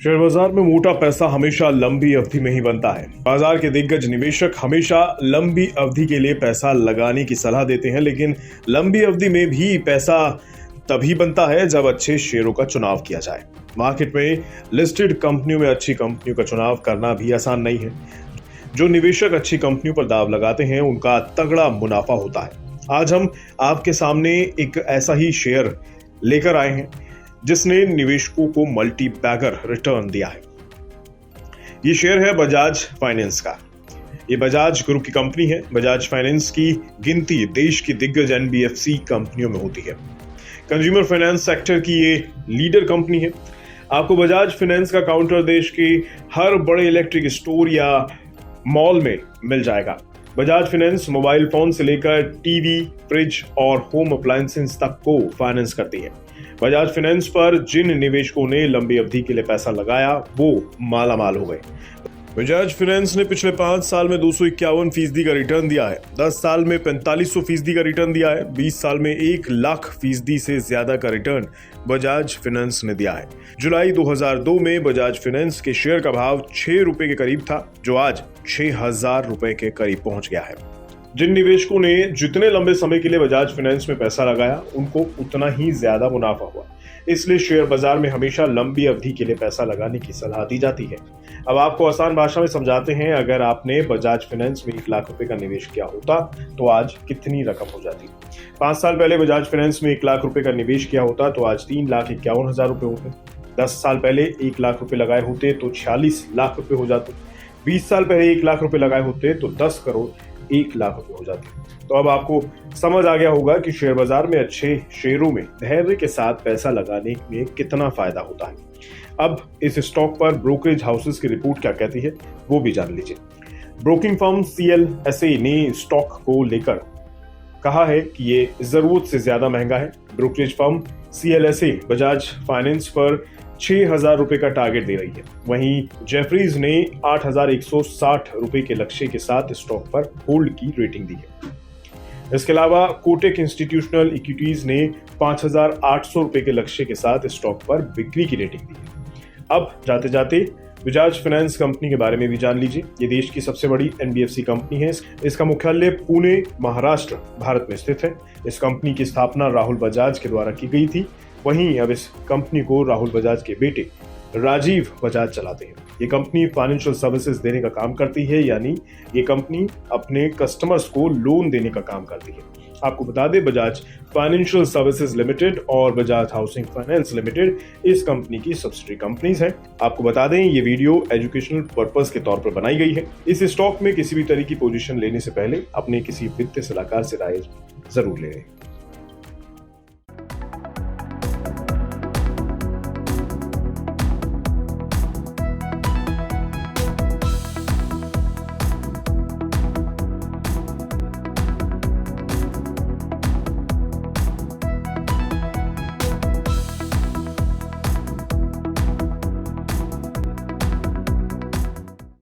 Share बाजार में मोटा पैसा हमेशा लंबी अवधि में ही बनता है। बाजार के दिग्गज निवेशक हमेशा लंबी अवधि के लिए पैसा लगाने की सलाह देते हैं, लेकिन लंबी अवधि में भी पैसा तभी बनता है जब अच्छे शेयरों का चुनाव किया जाए। मार्केट में लिस्टेड कंपनियों में अच्छी कंपनियों का चुनाव करना भी आसान नहीं है। जो निवेशक अच्छी कंपनियों पर दाव लगाते हैं उनका तगड़ा मुनाफा होता है। आज हम आपके सामने एक ऐसा ही शेयर लेकर आए हैं जिसने निवेशकों को मल्टी बैगर रिटर्न दिया है। ये शेयर है बजाज फाइनेंस का। ये बजाज ग्रुप की कंपनी है। बजाज फाइनेंस की गिनती देश की दिग्गज एनबीएफसी कंपनियों में होती है। कंज्यूमर फाइनेंस सेक्टर की ये लीडर कंपनी है। आपको बजाज फाइनेंस का काउंटर देश के हर बड़े इलेक्ट्रिक स्टोर या मॉल में मिल जाएगा। बजाज फाइनेंस मोबाइल फोन से लेकर टीवी, फ्रिज और होम अप्लायंसेस तक को फाइनेंस करती है। बजाज फाइनेंस पर जिन निवेशकों ने लंबी अवधि के लिए पैसा लगाया वो मालामाल हो गए। बजाज फाइनेंस ने पिछले 5 साल में 251% का रिटर्न दिया है, 10 साल में 4500% का रिटर्न दिया है, 20 साल में 1,00,000% से ज्यादा का रिटर्न बजाज फाइनेंस ने दिया है। जुलाई 2002 में बजाज फाइनेंस के शेयर का भाव 6 रुपए के करीब था, जो आज 6,000 रुपए के करीब पहुंच गया है। जिन निवेशकों ने जितने लंबे समय के लिए बजाज फाइनेंस में पैसा लगाया उनको उतना ही ज्यादा मुनाफा हुआ। इसलिए शेयर बाजार में हमेशा लंबी अवधि के लिए पैसा लगाने की सलाह दी जाती है। अब आपको आसान भाषा में समझाते हैं। अगर आपने बजाज फाइनेंस में 1,00,000 रुपए का निवेश किया होता तो आज कितनी रकम हो जाती। 5 साल पहले बजाज फाइनेंस में 1,00,000 रुपए का निवेश किया होता तो आज 3,51,000 रुपए होते। 10 साल पहले 1,00,000 रुपए लगाए होते तो 46 लाख रुपए हो जाते। 20 साल पहले 1,00,000 रुपए लगाए होते तो 10 करोड़ 1,00,000 रुपए हो जाते। तो अब आपको समझ आ गया होगा कि शेयर बाजार में अच्छे शेयरों में धैर्य के साथ पैसा लगाने में कितना फायदा होता है। अब इस स्टॉक पर ब्रोकरेज हाउसेस की रिपोर्ट क्या कहती है वो भी जान लीजिए। ब्रोकिंग फर्म CLSA ने स्टॉक को लेकर कहा है कि ये जरूरत से ज्यादा महंगा है। Brokerage firm CLSA Bajaj finance पर 6,000 रुपए का टारगेट दे रही है। वहीं जेफरीज ने 8,160 रुपए के लक्ष्य के साथ स्टॉक पर होल्ड की रेटिंग दी है। इसके अलावा कोटक इंस्टीट्यूशनल इक्विटीज ने 5,800 रुपए के लक्ष्य के साथ स्टॉक पर बिक्री की रेटिंग दी है। अब जाते जाते बजाज फाइनेंस कंपनी के बारे में भी जान लीजिए। ये देश की सबसे बड़ी एनबीएफसी कंपनी है। इसका मुख्यालय पुणे, महाराष्ट्र, भारत में स्थित है। इस कंपनी की स्थापना राहुल बजाज के द्वारा की गई थी। वहीं अब इस कंपनी को राहुल बजाज के बेटे राजीव बजाज चलाते हैं। ये कंपनी फाइनेंशियल सर्विसेज देने का काम करती है, यानी ये कंपनी अपने कस्टमर्स को लोन देने का काम करती है। आपको बता दें, बजाज फाइनेंशियल सर्विसेज लिमिटेड और बजाज हाउसिंग फाइनेंस लिमिटेड इस कंपनी की सब्सिडरी कंपनीज हैं। आपको बता दें, ये वीडियो एजुकेशनल पर्पस के तौर पर बनाई गई है। इस स्टॉक में किसी भी तरह की पोजीशन लेने से पहले अपने किसी वित्तीय सलाहकार से राय जरूर ले लें।